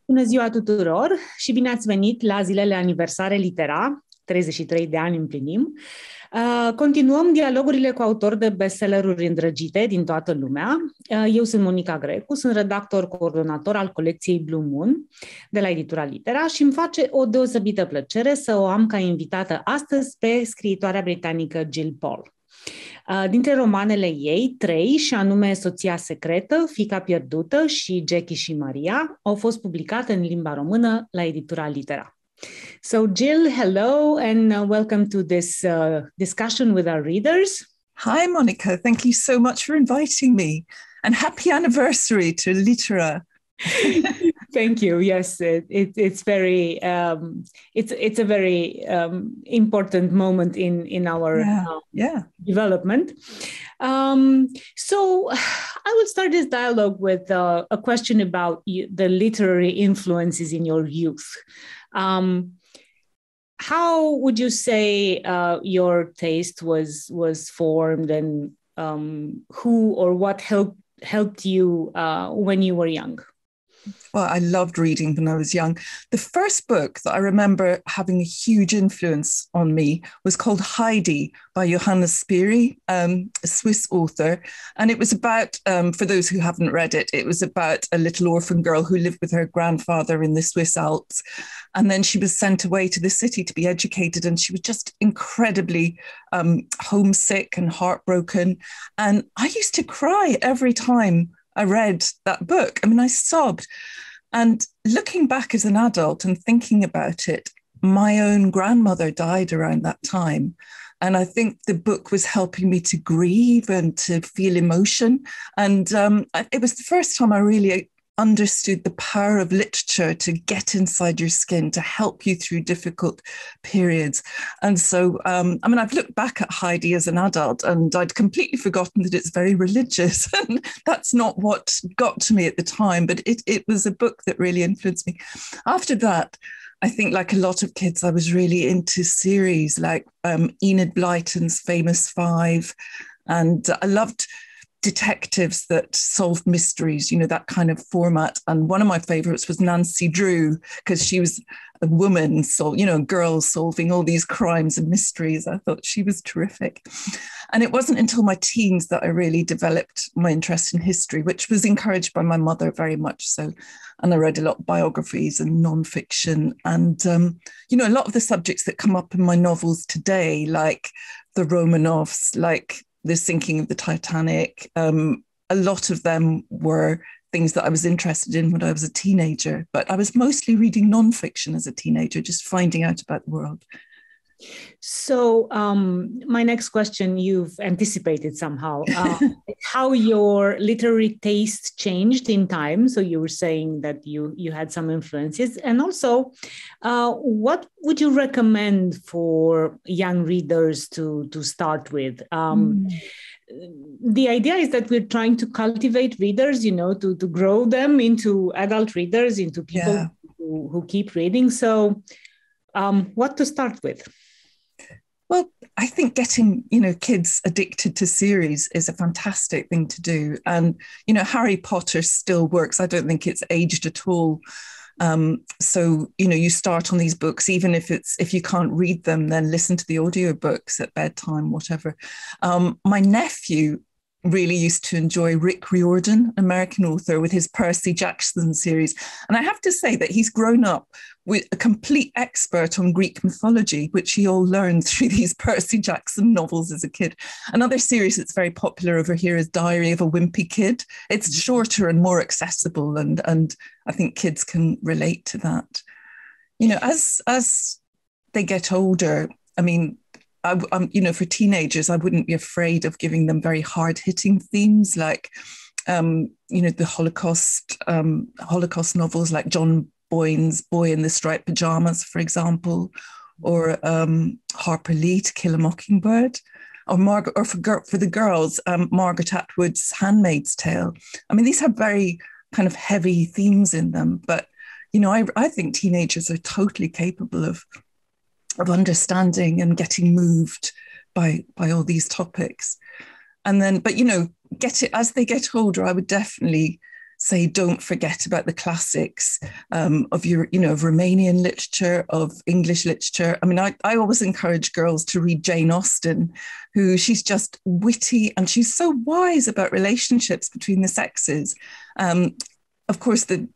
Bună ziua tuturor și bine ați venit la Zilele Aniversare Litera, 33 de ani împlinim. Continuăm dialogurile cu autori de bestselleruri îndrăgite din toată lumea. Eu sunt Monica Grecu, sunt redactor coordonator al colecției Blue Moon de la editura Litera și îmi face o deosebită plăcere să o am ca invitată astăzi pe scriitoarea britanică Gill Paul. Dintre romanele ei, 3, și anume Soția secretă, Fiica, pierdută și Jackie și Maria, au fost publicate în limba română la editura Litera. So Gill, hello and welcome to this discussion with our readers. Hi Monica, thank you so much for inviting me and happy anniversary to Litera. Thank you. Yes, it's very it's a very important moment in our development. So I will start this dialogue with a question about the literary influences in your youth. How would you say your taste was formed, and who or what helped you when you were young? Well, I loved reading when I was young. The first book that I remember having a huge influence on me was called Heidi by Johannes Spiri, a Swiss author. And it was about, for those who haven't read it, it was about a little orphan girl who lived with her grandfather in the Swiss Alps. And then she was sent away to the city to be educated. And she was just incredibly homesick and heartbroken. And I used to cry every time I read that book. I mean, I sobbed. And looking back as an adult and thinking about it, my own grandmother died around that time. And I think the book was helping me to grieve and to feel emotion. And it was the first time I really understood the power of literature to get inside your skin, to help you through difficult periods. And so, I've looked back at Heidi as an adult and I'd completely forgotten that it's very religious. And that's not what got to me at the time, but it was a book that really influenced me. After that, I think like a lot of kids, I was really into series like Enid Blyton's Famous Five. And I loved detectives that solved mysteries, that kind of format. And one of my favorites was Nancy Drew, because she was a woman, so, a girl solving all these crimes and mysteries. I thought she was terrific. And it wasn't until my teens that I really developed my interest in history, which was encouraged by my mother very much so. And I read a lot of biographies and nonfiction. And, a lot of the subjects that come up in my novels today, like the Romanovs, like the sinking of the Titanic, a lot of them were things that I was interested in when I was a teenager, but I was mostly reading nonfiction as a teenager, just finding out about the world. So my next question, you've anticipated somehow, how your literary taste changed in time. So you were saying that you had some influences, and also what would you recommend for young readers to start with? The idea is that we're trying to cultivate readers, to grow them into adult readers, into people who keep reading. So what to start with? Well, I think getting, kids addicted to series is a fantastic thing to do. And, Harry Potter still works. I don't think it's aged at all. So, you start on these books, even if you can't read them, then listen to the audiobooks at bedtime, whatever. My nephew really used to enjoy Rick Riordan, American author, with his Percy Jackson series. And I have to say that he's grown up with a complete expert on Greek mythology, which he all learned through these Percy Jackson novels as a kid. Another series that's very popular over here is Diary of a Wimpy Kid. It's shorter and more accessible, and I think kids can relate to that. As they get older, for teenagers, I wouldn't be afraid of giving them very hard-hitting themes like, the Holocaust novels like John Boyne's Boy in the Striped Pajamas, for example, or Harper Lee, To Kill a Mockingbird, or for the girls, Margaret Atwood's Handmaid's Tale. These have very kind of heavy themes in them, but I think teenagers are totally capable of understanding and getting moved by all these topics. And then, but as they get older, I would definitely say, don't forget about the classics of of Romanian literature, of English literature. I mean, I always encourage girls to read Jane Austen, who she's just witty and she's so wise about relationships between the sexes. Of course, the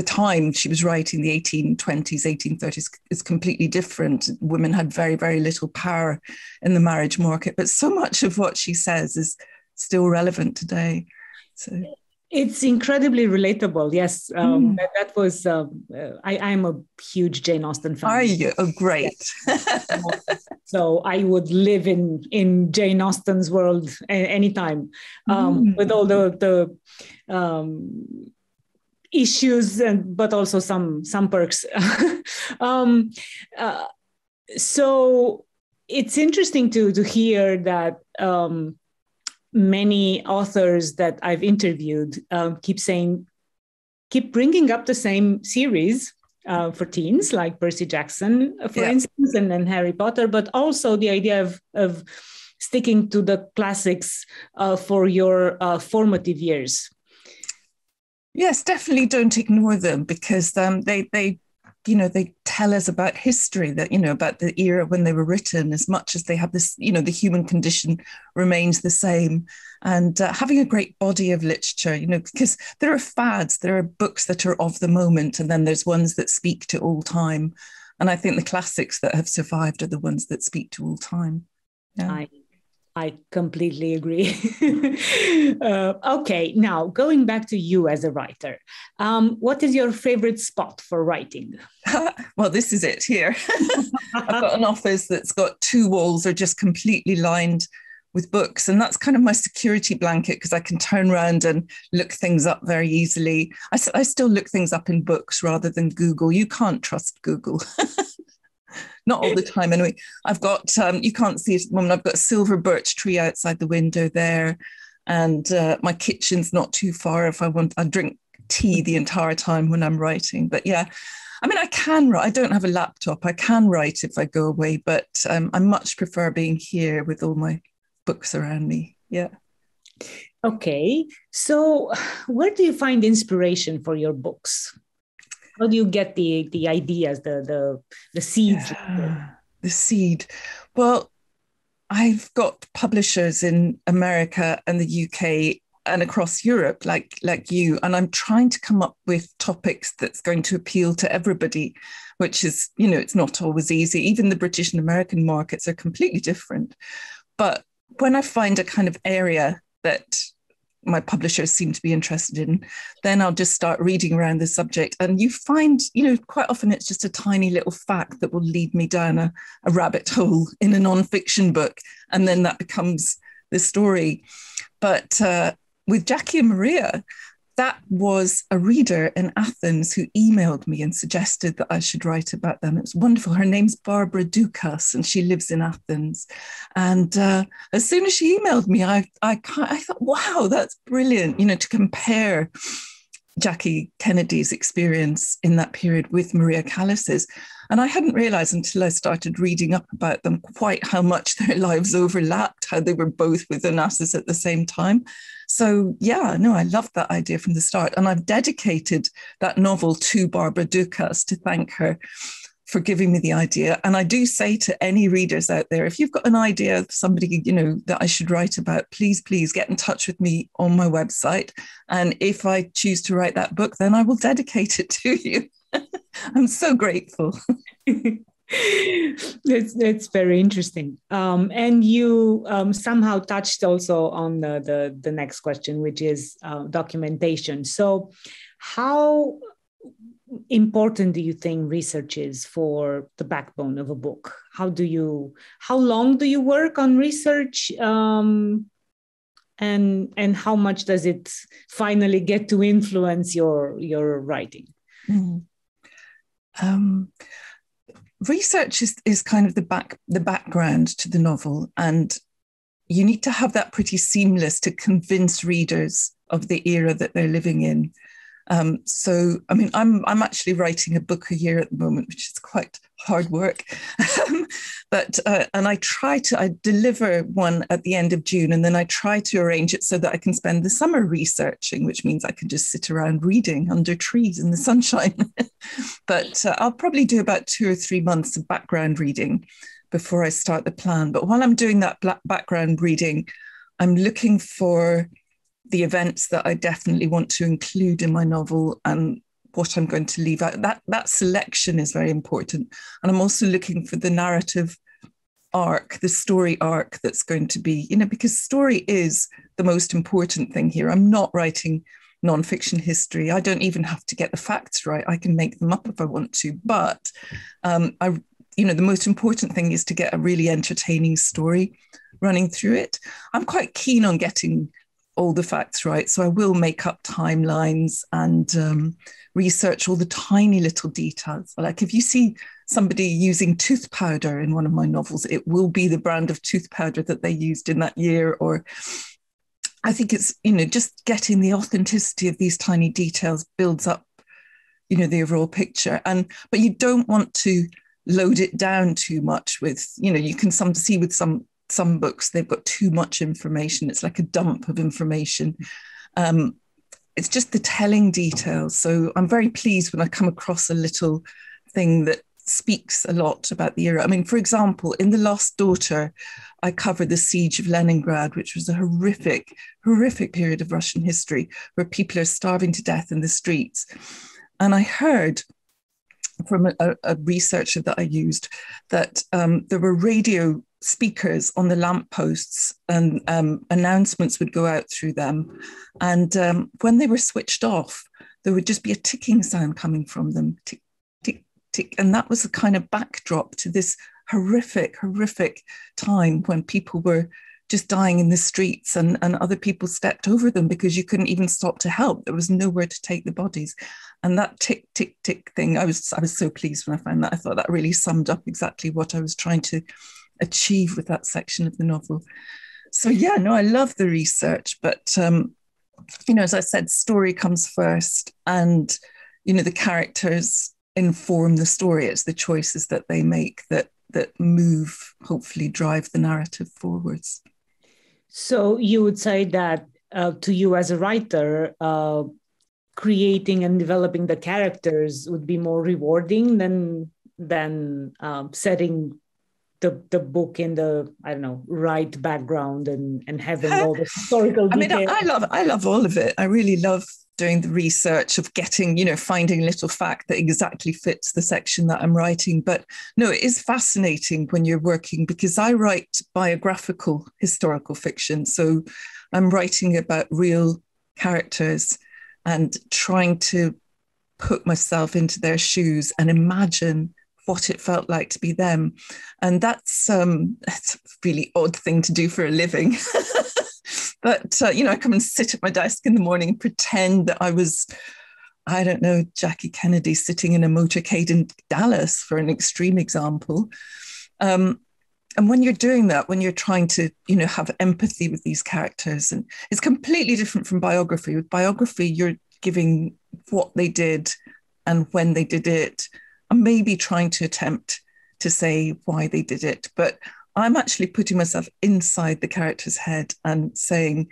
time she was writing, the 1820s, 1830s, is completely different. Women had very, very little power in the marriage market, but so much of what she says is still relevant today. So it's incredibly relatable. Yes, that was. I'm a huge Jane Austen fan. Are you? Oh, great! Yes. So I would live in Jane Austen's world anytime, with all the issues, but also some perks. So it's interesting to hear that many authors that I've interviewed keep bringing up the same series for teens, like Percy Jackson, for instance, and then Harry Potter, but also the idea of sticking to the classics for your formative years. Yes, definitely don't ignore them, because they tell us about history, that, about the era when they were written, as much as they have this, the human condition remains the same. And having a great body of literature, because there are fads, there are books that are of the moment, and then there's ones that speak to all time. And I think the classics that have survived are the ones that speak to all time. Yeah. I completely agree. Okay, now going back to you as a writer, what is your favorite spot for writing? Well, this is it here. I've got an office that's got 2 walls are just completely lined with books, and that's kind of my security blanket, because I can turn around and look things up very easily. I still look things up in books rather than Google. You can't trust Google. Not all the time, anyway. I've got, you can't see it at the moment, I've got a silver birch tree outside the window there. And my kitchen's not too far if I drink tea the entire time when I'm writing. But yeah, I mean, I can write. I don't have a laptop. I can write if I go away, but I much prefer being here with all my books around me. Yeah. Okay. So where do you find inspiration for your books? How do you get the ideas, the seeds? Yeah, the seed. Well, I've got publishers in America and the UK and across Europe, like you, and I'm trying to come up with topics that's going to appeal to everybody, which is, it's not always easy. Even the British and American markets are completely different. But when I find a kind of area that my publishers seem to be interested in, then I'll just start reading around the subject. And you find, quite often it's just a tiny little fact that will lead me down a rabbit hole in a non-fiction book. And then that becomes the story. But with Jackie and Maria, that was a reader in Athens who emailed me and suggested that I should write about them. It was wonderful. Her name's Barbara Dukas, and she lives in Athens. And as soon as she emailed me, I thought, wow, that's brilliant, to compare Jackie Kennedy's experience in that period with Maria Callas's. And I hadn't realized until I started reading up about them quite how much their lives overlapped, how they were both with Onassis at the same time. So yeah, no, I loved that idea from the start. And I've dedicated that novel to Barbara Dukas to thank her for giving me the idea. And I do say to any readers out there, if you've got an idea of somebody, that I should write about, please get in touch with me on my website. And if I choose to write that book, then I will dedicate it to you. I'm so grateful. It's very interesting. And you somehow touched also on the next question, which is documentation. So how important do you think research is for the backbone of a book? How long do you work on research? And how much does it finally get to influence your writing? Research is kind of the background to the novel, and you need to have that pretty seamless to convince readers of the era that they're living in. So, I mean, I'm actually writing a book a year at the moment, which is quite hard work. And I deliver one at the end of June, and then I try to arrange it so that I can spend the summer researching, which means I can just sit around reading under trees in the sunshine. But I'll probably do about 2 or 3 months of background reading before I start the plan. But while I'm doing that background reading, I'm looking for the events that I definitely want to include in my novel and what I'm going to leave out. That selection is very important. And I'm also looking for the narrative arc, the story arc that's going to be, because story is the most important thing here. I'm not writing nonfiction history. I don't even have to get the facts right. I can make them up if I want to. But the most important thing is to get a really entertaining story running through it. I'm quite keen on getting all the facts right. So I will make up timelines and research all the tiny little details. Like if you see somebody using tooth powder in one of my novels, it will be the brand of tooth powder that they used in that year. Or I think it's, just getting the authenticity of these tiny details builds up, the overall picture. But you don't want to load it down too much with, you can see with some books, they've got too much information. It's like a dump of information. It's just the telling details. So I'm very pleased when I come across a little thing that speaks a lot about the era. I mean, for example, in The Lost Daughter, I cover the siege of Leningrad, which was a horrific, horrific period of Russian history where people are starving to death in the streets. And I heard from a researcher that I used that there were radio speakers on the lampposts and announcements would go out through them. And when they were switched off, there would just be a ticking sound coming from them, tick, tick, tick. And that was the kind of backdrop to this horrific, horrific time when people were just dying in the streets and other people stepped over them because you couldn't even stop to help. There was nowhere to take the bodies. And that tick, tick, tick thing, I was so pleased when I found that. I thought that really summed up exactly what I was trying to achieve with that section of the novel. So yeah, no, I love the research, but as I said, story comes first, and the characters inform the story. It's the choices that they make that move, hopefully drive the narrative forwards. So you would say that to you as a writer, creating and developing the characters would be more rewarding than setting the book in the, right background and having all the historical details. I love all of it. I really love doing the research of getting, finding a little fact that exactly fits the section that I'm writing. But no, it is fascinating when you're working, because I write biographical historical fiction. So I'm writing about real characters and trying to put myself into their shoes and imagine what it felt like to be them. And that's a really odd thing to do for a living. But, I come and sit at my desk in the morning and pretend that I was, Jackie Kennedy sitting in a motorcade in Dallas, for an extreme example. And when you're doing that, when you're trying to, have empathy with these characters, and it's completely different from biography. With biography, you're giving what they did and when they did it, and maybe trying to attempt to say why they did it. But I'm actually putting myself inside the character's head and saying,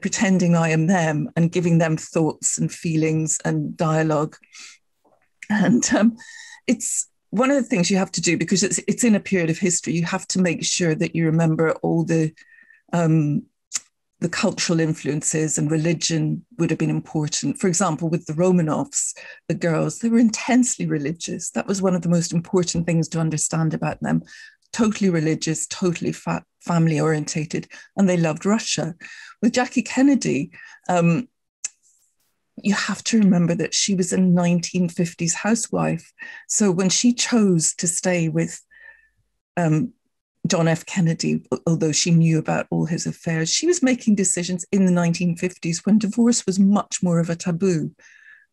pretending I am them and giving them thoughts and feelings and dialogue. And it's one of the things you have to do, because it's in a period of history. You have to make sure that you remember all the cultural influences, and religion would have been important. For example, with the Romanovs, the girls, they were intensely religious. That was one of the most important things to understand about them. Totally religious, totally family orientated, and they loved Russia. With Jackie Kennedy, you have to remember that she was a 1950s housewife. So when she chose to stay with John F. Kennedy, although she knew about all his affairs, she was making decisions in the 1950s when divorce was much more of a taboo.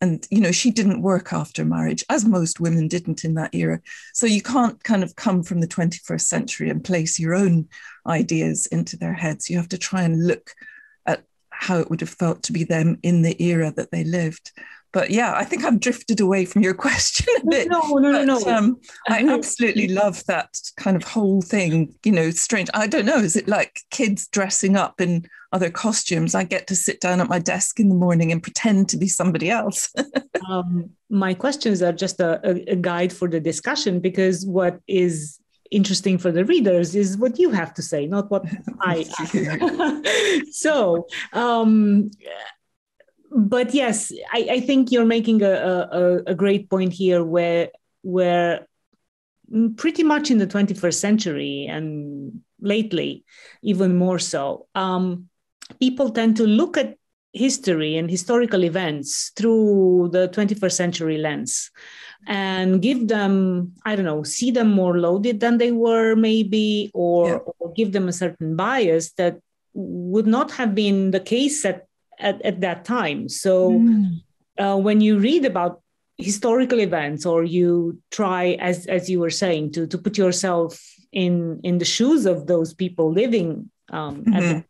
And, she didn't work after marriage, as most women didn't in that era. So you can't kind of come from the 21st century and place your own ideas into their heads. You have to try and look at how it would have felt to be them in the era that they lived. But yeah, I think I've drifted away from your question a bit. No. I absolutely love that kind of whole thing, strange. I don't know, is it like kids dressing up in other costumes? I get to sit down at my desk in the morning and pretend to be somebody else. My questions are just a guide for the discussion, because what is interesting for the readers is what you have to say, not what I ask. So, but yes, I think you're making a great point here, where pretty much in the 21st century and lately, even more so, people tend to look at history and historical events through the 21st century lens and give them, I don't know, see them more loaded than they were maybe, or give them a certain bias that would not have been the case at that time. So when you read about historical events, or you try, as you were saying, to put yourself in the shoes of those people living at the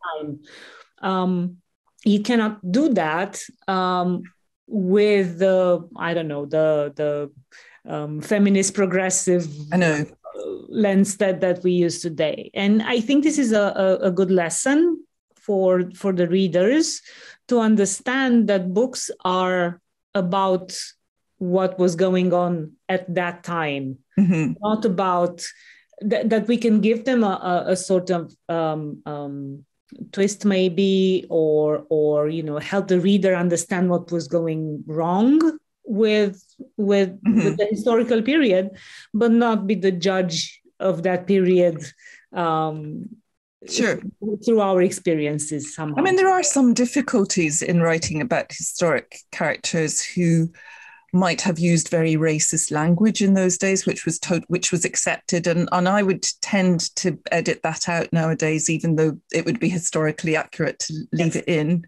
time, you cannot do that with the feminist progressive lens that we use today. And I think this is a good lesson for the readers to understand that books are about what was going on at that time, not about that we can give them a sort of twist maybe, or help the reader understand what was going wrong with the historical period, but not be the judge of that period through our experiences somehow. I mean, there are some difficulties in writing about historic characters who might have used very racist language in those days, which was accepted, and I would tend to edit that out nowadays, even though it would be historically accurate to leave it in.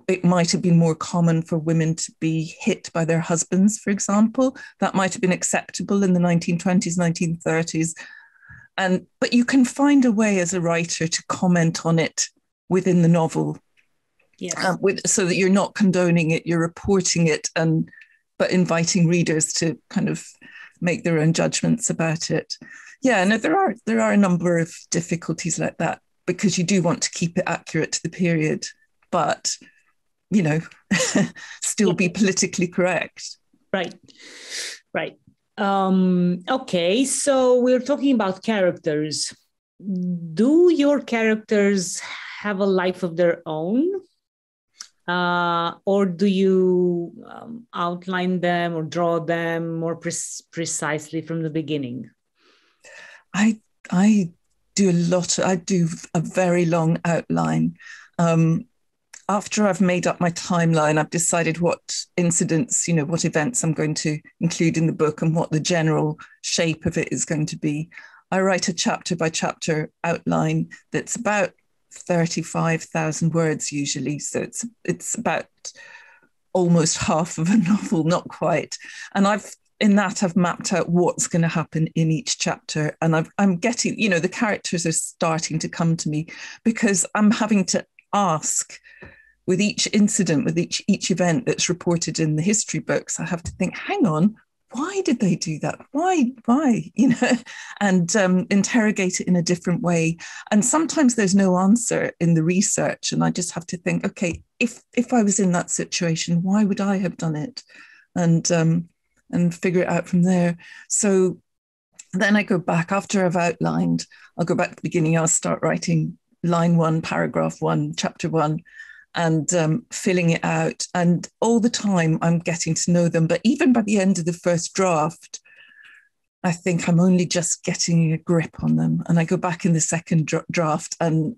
It might have been more common for women to be hit by their husbands, for example. That might have been acceptable in the 1920s, 1930s. But you can find a way as a writer to comment on it within the novel. Yes. So that you're not condoning it, you're reporting it, but inviting readers to kind of make their own judgments about it. Yeah, no, there are a number of difficulties like that, because you do want to keep it accurate to the period, but still be politically correct. Right. Okay, so we're talking about characters. Do your characters have a life of their own? Or do you outline them or draw them more precisely from the beginning? I do I do a very long outline. After I've made up my timeline, I've decided what incidents, what events I'm going to include in the book and what the general shape of it is going to be. I write a chapter by chapter outline that's about 35,000 words usually. So it's about almost half of a novel, not quite. And I've mapped out what's going to happen in each chapter. And I'm getting, the characters are starting to come to me, because I'm having to ask with each incident, with each event that's reported in the history books, I have to think, hang on, why did they do that? Why? And interrogate it in a different way. And sometimes there's no answer in the research. And I just have to think, okay, if I was in that situation, why would I have done it? And figure it out from there. So then I go back after I've outlined, I'll go back to the beginning. I'll start writing line 1, paragraph 1, chapter 1, and filling it out. And all the time I'm getting to know them. But even by the end of the first draft, I think I'm only just getting a grip on them. And I go back in the second draft and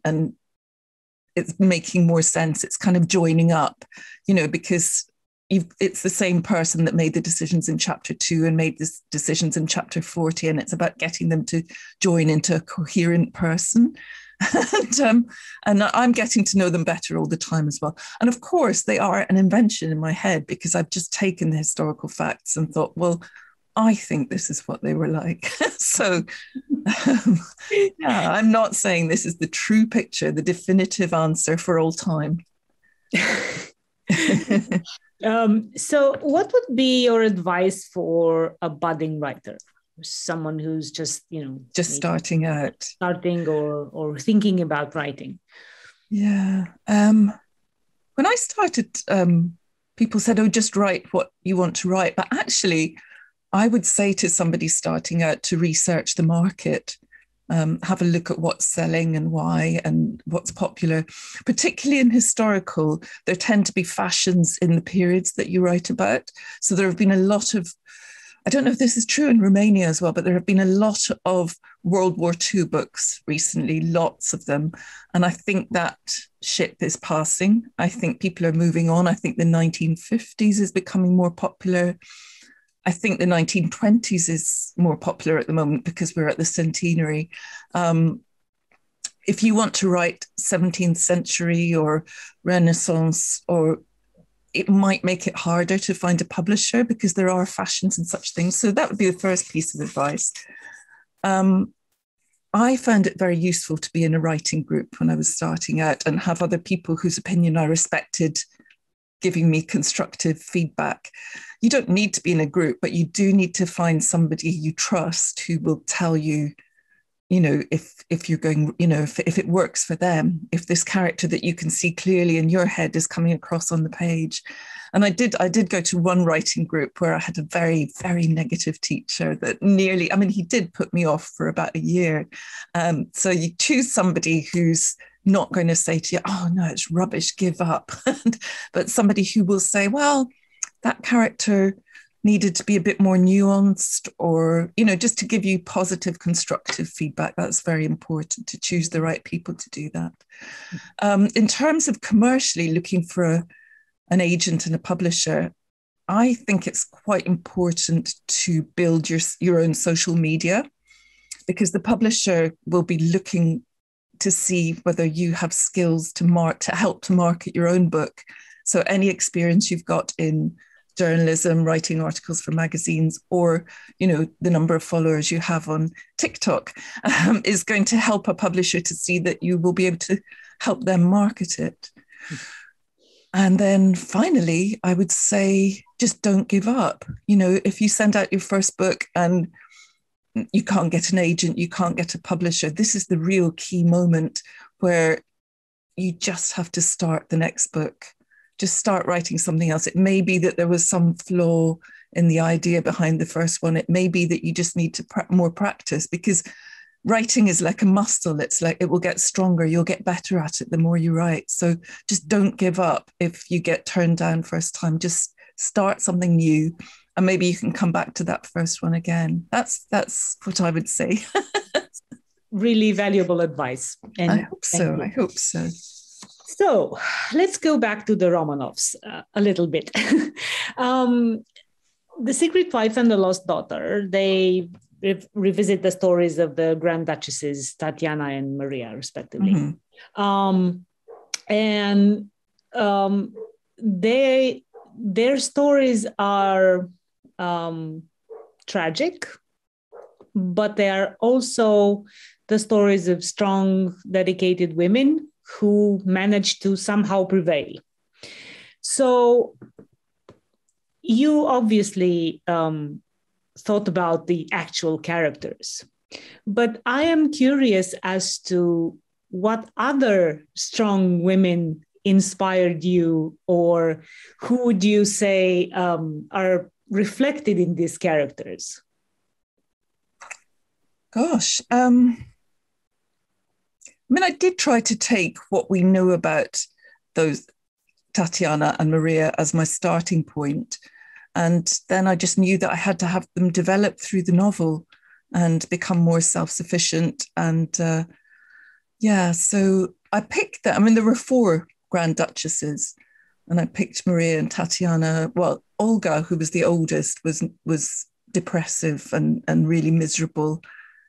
it's making more sense. It's kind of joining up, because it's the same person that made the decisions in chapter 2 and made the decisions in chapter 40. And it's about getting them to join into a coherent person. And I'm getting to know them better all the time as well. And of course, they are an invention in my head, because I've just taken the historical facts and thought, well, I think this is what they were like. So, I'm not saying this is the true picture, the definitive answer for all time. So what would be your advice for a budding writer? Someone who's just, just starting out. Starting or thinking about writing. Yeah. When I started, people said, oh, just write what you want to write. But actually, I would say to somebody starting out to research the market, have a look at what's selling and why and what's popular. Particularly in historical, there tend to be fashions in the periods that you write about. So there have been a lot of, I don't know if this is true in Romania as well, but there have been a lot of World War II books recently, lots of them. And I think that ship is passing. I think people are moving on. I think the 1950s is becoming more popular. I think the 1920s is more popular at the moment because we're at the centenary. If you want to write 17th century or Renaissance, or it might make it harder to find a publisher because there are fashions and such things. So that would be the first piece of advice. I found it very useful to be in a writing group when I was starting out and have other people whose opinion I respected giving me constructive feedback. You don't need to be in a group, but you do need to find somebody you trust who will tell you, if you're going, if it works for them, if this character that you can see clearly in your head is coming across on the page. And I did go to one writing group where I had a very, very negative teacher that he did put me off for about a year. So you choose somebody who's not going to say to you, oh no, it's rubbish, give up. But somebody who will say, well, that character needed to be a bit more nuanced, or, just to give you positive, constructive feedback. That's very important, to choose the right people to do that. In terms of commercially looking for an agent and a publisher, I think it's quite important to build your own social media, because the publisher will be looking to see whether you have skills to help to market your own book. So any experience you've got in journalism, writing articles for magazines, or, the number of followers you have on TikTok is going to help a publisher to see that you will be able to help them market it. And then finally, I would say, just don't give up. If you send out your first book and you can't get an agent, you can't get a publisher, this is the real key moment where you just have to start the next book. Just start writing something else. It may be that there was some flaw in the idea behind the first one. It may be that you just need to more practice, because writing is like a muscle. It's like it will get stronger. You'll get better at it the more you write. So just don't give up if you get turned down first time. Just start something new, and maybe you can come back to that first one again. That's what I would say. Really valuable advice. And I hope so. So let's go back to the Romanovs a little bit. The Secret Wife and the Lost Daughter, they revisit the stories of the Grand Duchesses, Tatiana and Maria, respectively. Mm-hmm. Their stories are tragic, but they are also the stories of strong, dedicated women who managed to somehow prevail. So you obviously thought about the actual characters, but I am curious as to what other strong women inspired you, or who would you say are reflected in these characters? Gosh, I did try to take what we know about those Tatiana and Maria as my starting point. And then I just knew that I had to have them develop through the novel and become more self-sufficient. And so I picked them. There were 4 Grand Duchesses, and I picked Maria and Tatiana. Well, Olga, who was the oldest, was depressive and really miserable,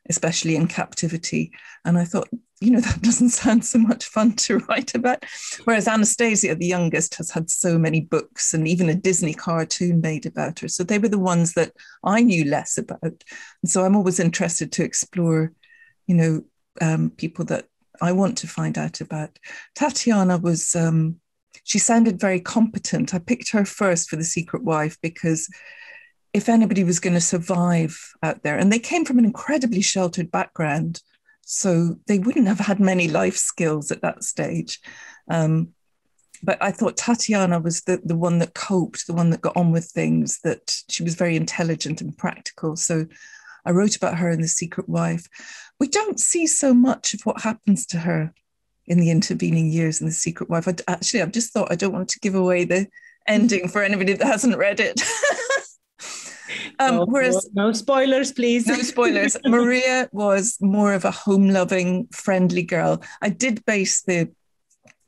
especially in captivity. And I thought, that doesn't sound so much fun to write about. Whereas Anastasia, the youngest, has had so many books and even a Disney cartoon made about her. So they were the ones that I knew less about. And so I'm always interested to explore, people that I want to find out about. Tatiana was she sounded very competent. I picked her first for The Secret Wife because if anybody was going to survive out there, and they came from an incredibly sheltered background, so they wouldn't have had many life skills at that stage. But I thought Tatiana was the one that coped, the one that got on with things, that she was very intelligent and practical. So I wrote about her in The Secret Wife. We don't see so much of what happens to her in the intervening years in The Secret Wife. I've just thought I don't want to give away the ending for anybody that hasn't read it. No spoilers, please. No spoilers. Maria was more of a home-loving, friendly girl. I did base the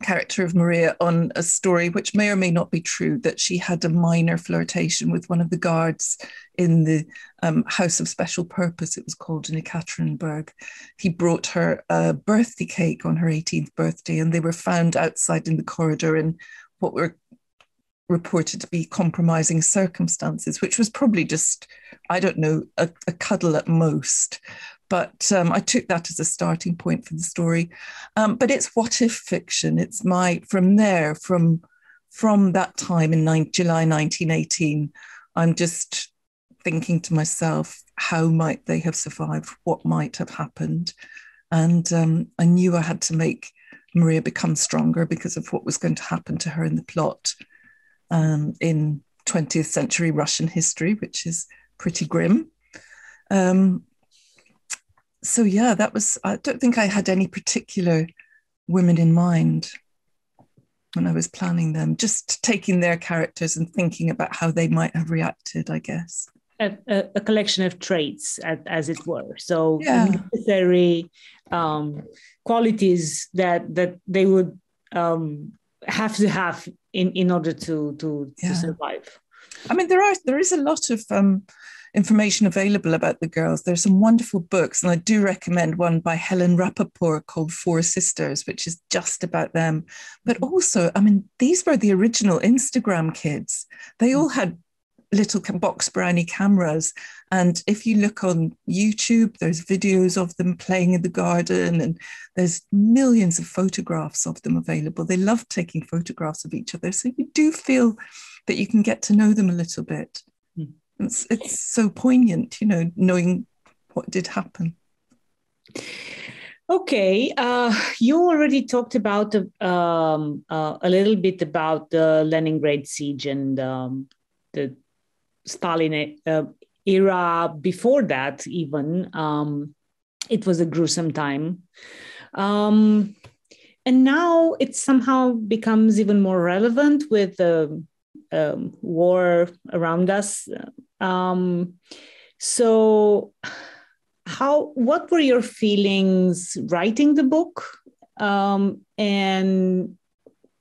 character of Maria on a story which may or may not be true, that she had a minor flirtation with one of the guards in the House of Special Purpose, it was called, in Ekaterinburg. He brought her a birthday cake on her 18th birthday, and they were found outside in the corridor in what were reported to be compromising circumstances, which was probably just, I don't know, a cuddle at most. But I took that as a starting point for the story. But it's what if fiction. It's from that time in July 1918, I'm just thinking to myself, how might they have survived? What might have happened? And I knew I had to make Maria become stronger because of what was going to happen to her in the plot in 20th century Russian history, which is pretty grim. So yeah, I don't think I had any particular women in mind when I was planning them, just taking their characters and thinking about how they might have reacted, I guess. A collection of traits, as it were. So necessary qualities that they would have to have in order to survive. I mean, there is a lot of information available about the girls. There's some wonderful books, and I do recommend one by Helen Rappaport called Four Sisters, which is just about them. But also, I mean, these were the original Instagram kids. They all had little box brownie cameras, and if you look on YouTube, there's videos of them playing in the garden, and there's millions of photographs of them available. They love taking photographs of each other, so you do feel that you can get to know them a little bit. It's so poignant, knowing what did happen. Okay, you already talked about a little bit about the Leningrad Siege and the Stalin era. Before that, even it was a gruesome time, and now it somehow becomes even more relevant with the war around us. So what were your feelings writing the book? And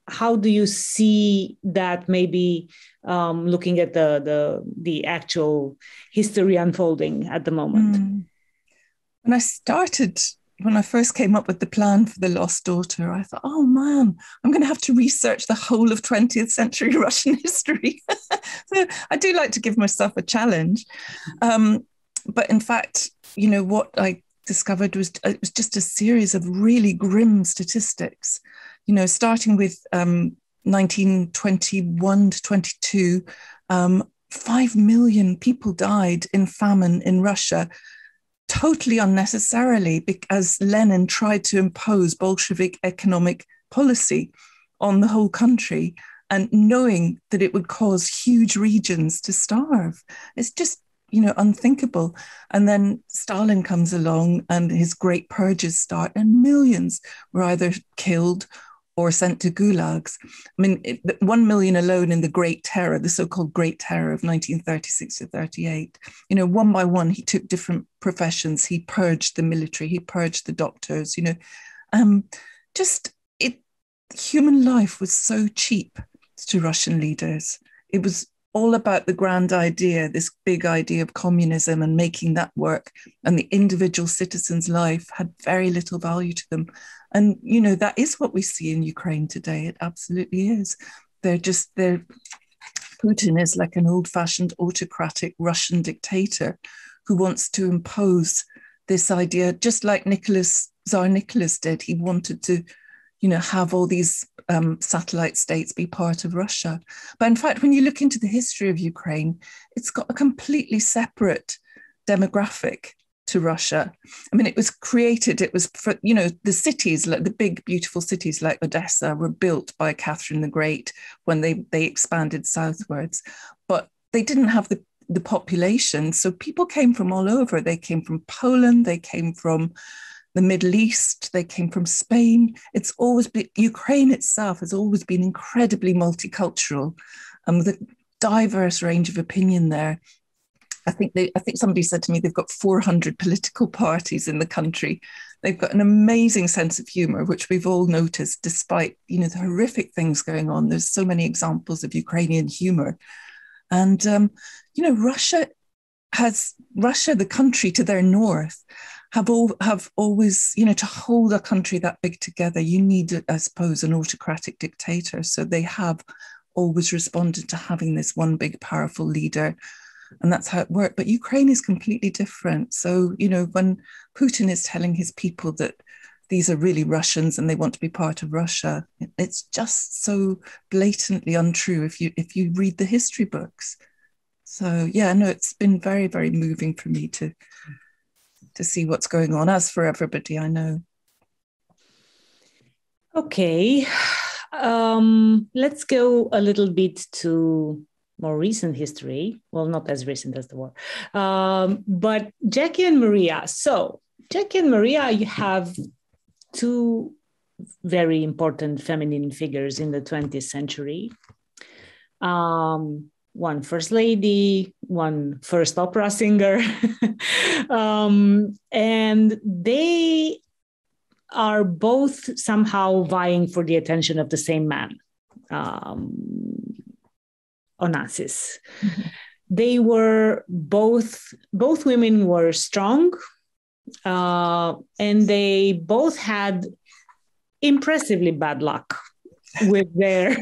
how do you see that maybe looking at the actual history unfolding at the moment? When I first came up with the plan for The Lost Daughter, I thought, oh man, I'm going to have to research the whole of 20th century Russian history. So I do like to give myself a challenge. But in fact, what I discovered was it was just a series of really grim statistics, starting with 1921 to 22, 5 million people died in famine in Russia, totally unnecessarily, because Lenin tried to impose Bolshevik economic policy on the whole country, and knowing that it would cause huge regions to starve. It's just, unthinkable. And then Stalin comes along and his great purges start, and millions were either killed or sent to gulags. I mean, 1 million alone in the Great Terror, the so-called Great Terror of 1936 to 38. One by one, he took different professions. He purged the military. He purged the doctors. Human life was so cheap to Russian leaders. It was all about the grand idea, this big idea of communism and making that work. And the individual citizen's life had very little value to them. And, that is what we see in Ukraine today. It absolutely is. Putin is like an old-fashioned autocratic Russian dictator who wants to impose this idea, just like Tsar Nicholas did. He wanted to, have all these satellite states be part of Russia. But in fact, when you look into the history of Ukraine, it's got a completely separate demographic to Russia. I mean, it was created, it was for, the cities, like the big, beautiful cities like Odessa were built by Catherine the Great when they expanded southwards. But they didn't have the population. So people came from all over. They came from Poland, they came from the Middle East, they came from Spain. It's always been, Ukraine itself has always been incredibly multicultural, and with a diverse range of opinion there. I think somebody said to me they've got 400 political parties in the country. They've got an amazing sense of humor, which we've all noticed, despite the horrific things going on. There's so many examples of Ukrainian humor, and Russia, the country to their north, have always, to hold a country that big together, you need, I suppose, an autocratic dictator. So they have always responded to having this one big powerful leader. And that's how it worked. But Ukraine is completely different. So, when Putin is telling his people that these are really Russians and they want to be part of Russia, it's just so blatantly untrue if you read the history books. So, it's been very, very moving for me to see what's going on, as for everybody I know. Okay. Let's go a little bit to more recent history. Well, not as recent as the war. But Jackie and Maria. So Jackie and Maria, you have two very important feminine figures in the 20th century. One first lady, one first opera singer. And they are both somehow vying for the attention of the same man. Onassis. Mm-hmm. They were both women were strong, and they both had impressively bad luck with their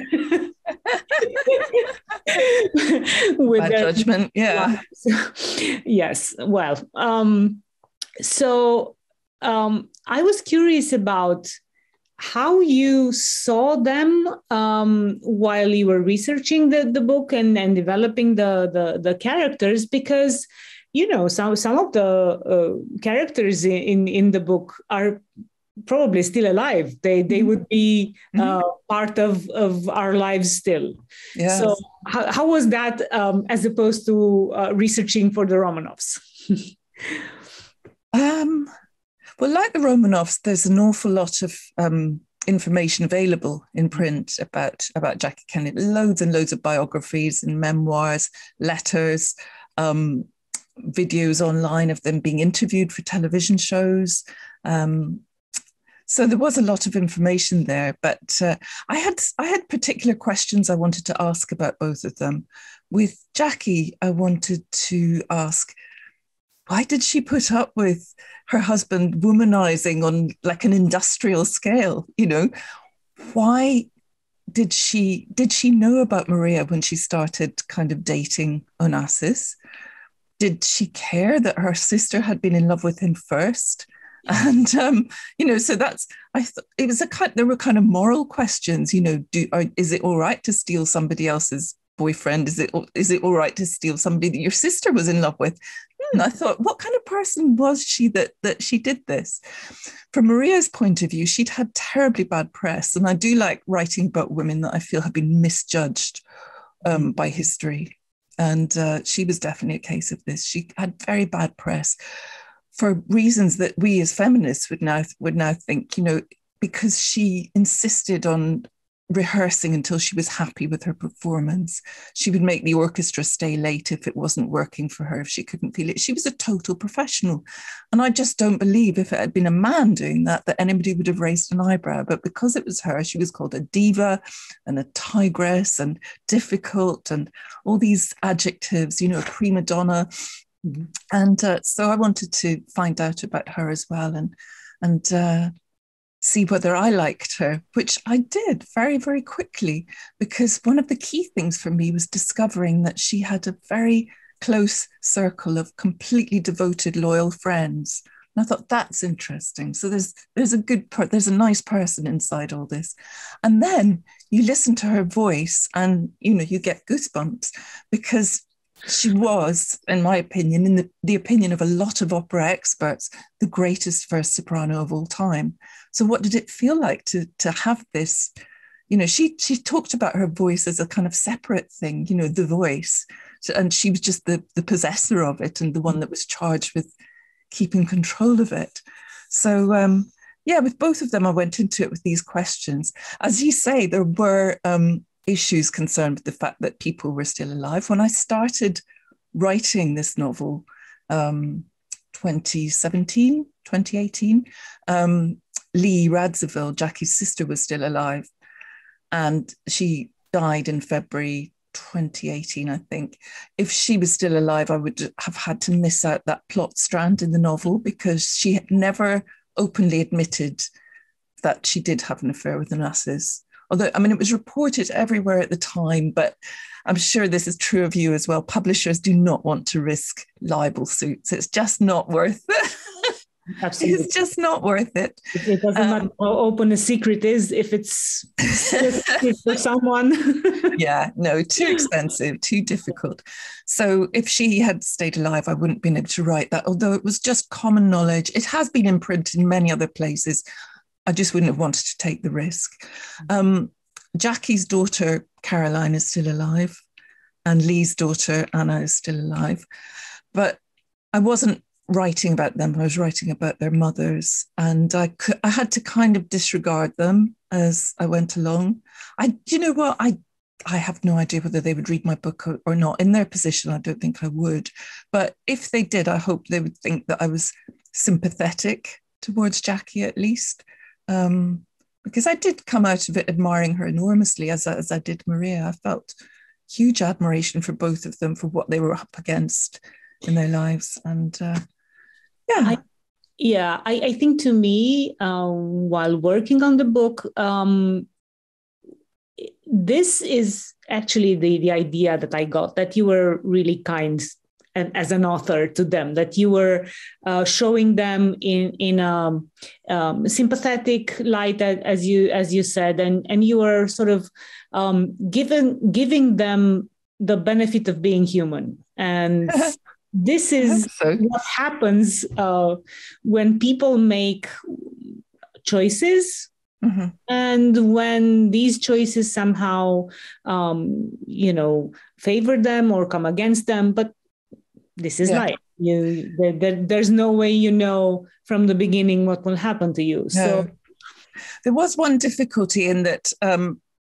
with bad their judgment. Yeah. Yes. Well, so I was curious about how you saw them while you were researching the book and developing the characters, because some of the characters in the book are probably still alive. They would be part of our lives still. Yes. So how was that as opposed to researching for the Romanovs? Well, like the Romanovs, there's an awful lot of information available in print about Jackie Kennedy. Loads and loads of biographies and memoirs, letters, videos online of them being interviewed for television shows. So there was a lot of information there. But I had particular questions I wanted to ask about both of them. With Jackie, I wanted to ask, why did she put up with her husband womanizing on like an industrial scale? Why did she know about Maria when she started kind of dating Onassis? Did she care that her sister had been in love with him first? And so there were kind of moral questions. Is it all right to steal somebody else's boyfriend? Is it all right to steal somebody that your sister was in love with? I thought, what kind of person was she that she did this? From Maria's point of view, she'd had terribly bad press, and I do like writing about women that I feel have been misjudged by history, and she was definitely a case of this. She had very bad press for reasons that we as feminists would now think, because she insisted on rehearsing until she was happy with her performance. She would make the orchestra stay late if it wasn't working for her, if she couldn't feel it. She was a total professional. And I just don't believe if it had been a man doing that anybody would have raised an eyebrow. But because it was her, she was called a diva and a tigress and difficult and all these adjectives, a prima donna. Mm-hmm. And so I wanted to find out about her as well and see whether I liked her, which I did very, very quickly, because one of the key things for me was discovering that she had a very close circle of completely devoted, loyal friends, And I thought, that's interesting. So there's a good part, there's a nice person inside all this. And then you listen to her voice and, you get goosebumps, because she was, in my opinion, in the opinion of a lot of opera experts, the greatest first soprano of all time. So what did it feel like to have this? She talked about her voice as a kind of separate thing, the voice. And she was just the possessor of it and the one that was charged with keeping control of it. So, with both of them, I went into it with these questions. As you say, there were issues concerned with the fact that people were still alive. When I started writing this novel, 2017, 2018, Lee Radziwill, Jackie's sister, was still alive. And she died in February 2018, I think. If she was still alive, I would have had to miss out that plot strand in the novel, because she had never openly admitted that she did have an affair with Onassis. Although, it was reported everywhere at the time, but I'm sure this is true of you as well. Publishers do not want to risk libel suits. It's just not worth it. Absolutely. It's just not worth it. It doesn't matter how open a secret is if it's for someone. Yeah, no, too expensive, too difficult. So if she had stayed alive, I wouldn't have been able to write that, although it was just common knowledge. It has been in print in many other places. I just wouldn't have wanted to take the risk. Jackie's daughter, Caroline, is still alive, and Lee's daughter, Anna, is still alive. But I wasn't writing about them. I was writing about their mothers, and I had to kind of disregard them as I went along. You know what? I have no idea whether they would read my book or not. In their position, I don't think I would. But if they did, I hope they would think that I was sympathetic towards Jackie, at least. Because I did come out of it admiring her enormously, as I did Maria. I felt huge admiration for both of them, for what they were up against in their lives. And I think, to me, while working on the book, this is actually the idea that I got, that you were really kind as an author to them, that you were showing them in a sympathetic light, as you said, and you were sort of giving them the benefit of being human. And this is what happens when people make choices. Mm-hmm. And when these choices somehow, favor them or come against them, but this is life. There's no way from the beginning what will happen to you. No. So there was one difficulty in that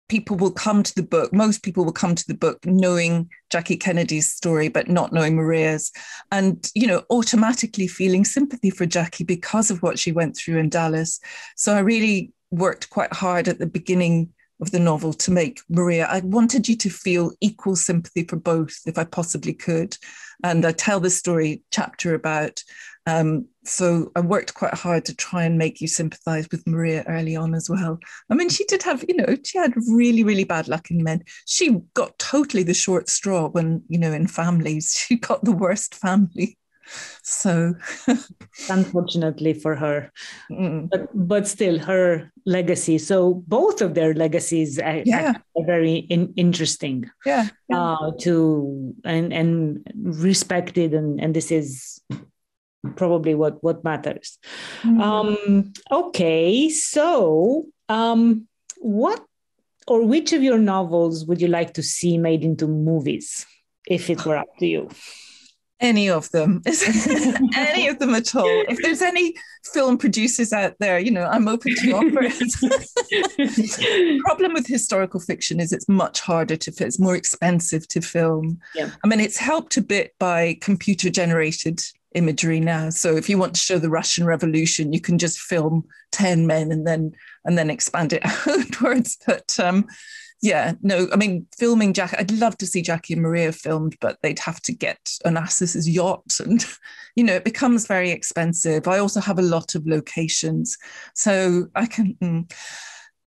people will come to the book. Most people will come to the book knowing Jackie Kennedy's story, but not knowing Maria's, and automatically feeling sympathy for Jackie because of what she went through in Dallas. So I really worked quite hard at the beginning of the novel to make Maria. I wanted you to feel equal sympathy for both, if I possibly could. And I tell the story chapter about. So I worked quite hard to try and make you sympathize with Maria early on as well. She did have, she had really, really bad luck in men. She got totally the short straw when, in families, she got the worst family. So unfortunately for her, but still her legacy. So both of their legacies are very interesting. To and respected, and this is probably what matters. Okay, so what or which of your novels would you like to see made into movies, if it were up to you? Any of them. Any of them at all. If there's any film producers out there, I'm open to offers. The problem with historical fiction is it's much harder to film. It's more expensive to film. Yeah. It's helped a bit by computer-generated imagery now. So if you want to show the Russian Revolution, you can just film 10 men and then expand it outwards. But filming Jackie, I'd love to see Jackie and Maria filmed, but they'd have to get Onassis's yacht, and it becomes very expensive. I also have a lot of locations, so I can.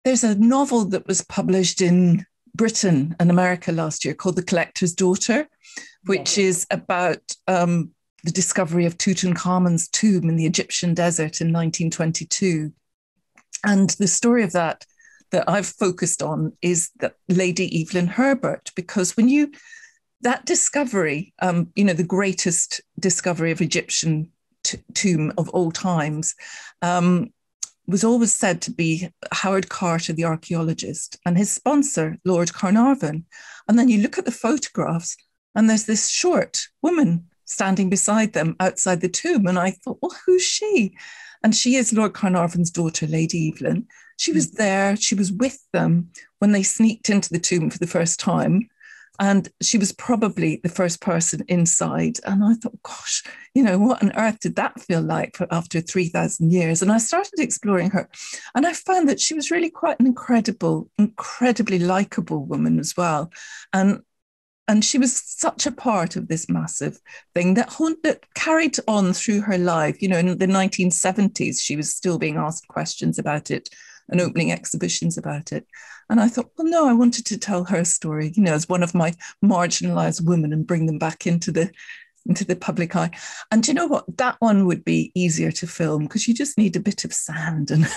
There's a novel that was published in Britain and America last year called The Collector's Daughter, which is about the discovery of Tutankhamun's tomb in the Egyptian desert in 1922. And the story of that I've focused on is that Lady Evelyn Herbert, because that discovery, the greatest discovery of Egyptian tomb of all times, was always said to be Howard Carter, the archaeologist, and his sponsor, Lord Carnarvon. And then you look at the photographs and there's this short woman standing beside them outside the tomb. And I thought, well, who's she? And she is Lord Carnarvon's daughter, Lady Evelyn. She was there, she was with them when they sneaked into the tomb for the first time. And she was probably the first person inside. And I thought, gosh, what on earth did that feel like after 3,000 years? And I started exploring her. And I found that she was really quite an incredibly likable woman as well. And she was such a part of this massive thing that carried on through her life. In the 1970s, she was still being asked questions about it and opening exhibitions about it. And I thought, well, no, I wanted to tell her story, as one of my marginalized women and bring them back into the public eye. And you know what? That one would be easier to film because you just need a bit of sand and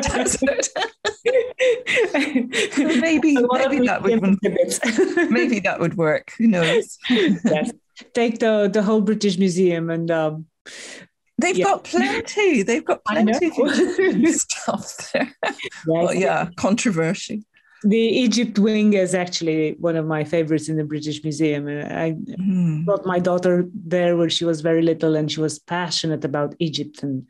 desert. maybe that would work. Who knows? Yes. Take the whole British Museum and they've got plenty. They've got plenty of stuff there. Yes. Controversy. The Egypt wing is actually one of my favorites in the British Museum. I brought my daughter there when she was very little, and she was passionate about Egypt. And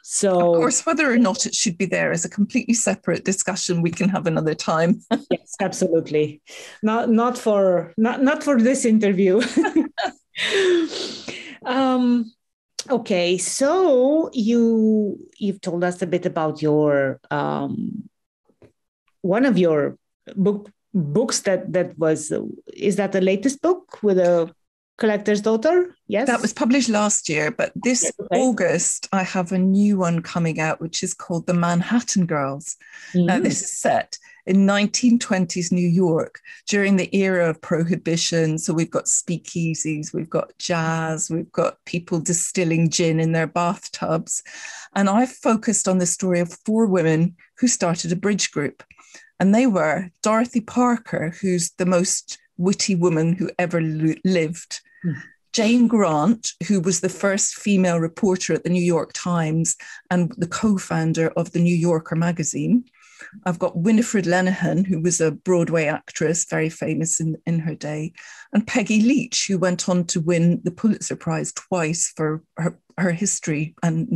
so of course, whether or not it should be there is a completely separate discussion we can have another time. Yes, absolutely. Not for this interview. Okay, so you've told us a bit about your one of your books that was, is that the latest book with a collector's daughter? Yes, that was published last year, but this August I have a new one coming out, which is called The Manhattan Girls. Now this is set in 1920s New York during the era of prohibition. So we've got speakeasies, we've got jazz, we've got people distilling gin in their bathtubs. And I've focused on the story of 4 women who started a bridge group. And they were Dorothy Parker, who's the most witty woman who ever lived. Jane Grant, who was the first female reporter at the New York Times and the co-founder of the New Yorker magazine. I've got Winifred Lenihan, who was a Broadway actress, very famous in her day, and Peggy Leach, who went on to win the Pulitzer Prize twice for her history and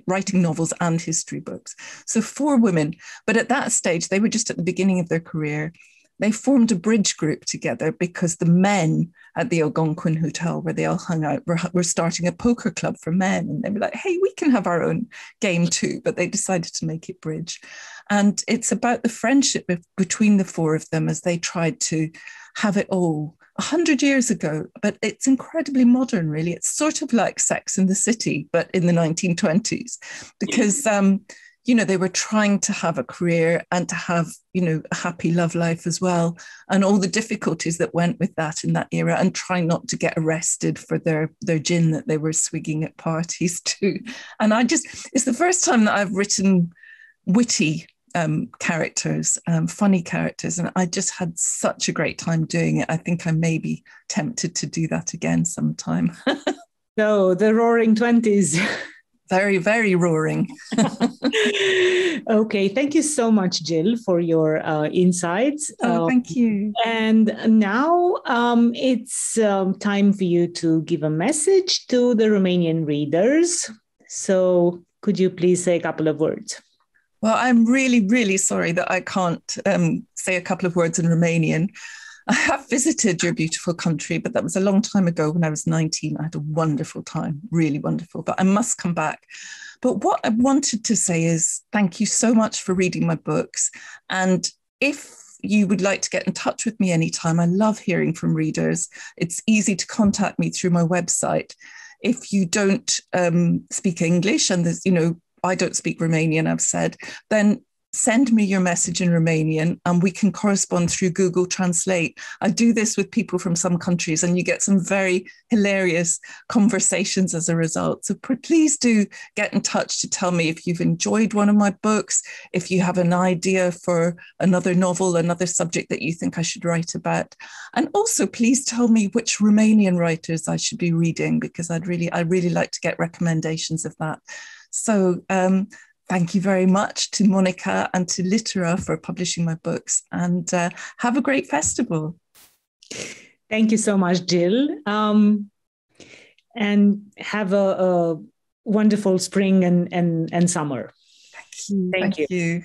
writing novels and history books. So 4 women, but at that stage, they were just at the beginning of their career. They formed a bridge group together because the men at the Algonquin Hotel where they all hung out were starting a poker club for men. And they were like, hey, we can have our own game too. But they decided to make it bridge. And it's about the friendship between the 4 of them as they tried to have it all 100 years ago. But it's incredibly modern, really. It's sort of like Sex and the City, but in the 1920s, because they were trying to have a career and to have, a happy love life as well. And all the difficulties that went with that in that era, and trying not to get arrested for their gin that they were swigging at parties too. And it's the first time that I've written witty characters, funny characters. And I just had such a great time doing it. I think I may be tempted to do that again sometime. So the Roaring 20s. Very, very roaring. Okay, thank you so much, Gill, for your insights. Thank you. And now it's time for you to give a message to the Romanian readers. So could you please say a couple of words? Well, I'm really, really sorry that I can't say a couple of words in Romanian. I have visited your beautiful country, but that was a long time ago when I was 19. I had a wonderful time, really wonderful, but I must come back. But what I wanted to say is thank you so much for reading my books. And if you would like to get in touch with me anytime, I love hearing from readers. It's easy to contact me through my website. If you don't speak English, and there's, I don't speak Romanian, I've said, then send me your message in Romanian and we can correspond through Google Translate. I do this with people from some countries and you get some very hilarious conversations as a result. So please do get in touch to tell me if you've enjoyed one of my books, if you have an idea for another novel, another subject that you think I should write about. And also please tell me which Romanian writers I should be reading, because I'd really like to get recommendations of that. So thank you very much to Monica and to Litera for publishing my books, and have a great festival. Thank you so much, Gill. And have a wonderful spring and summer. Thank you.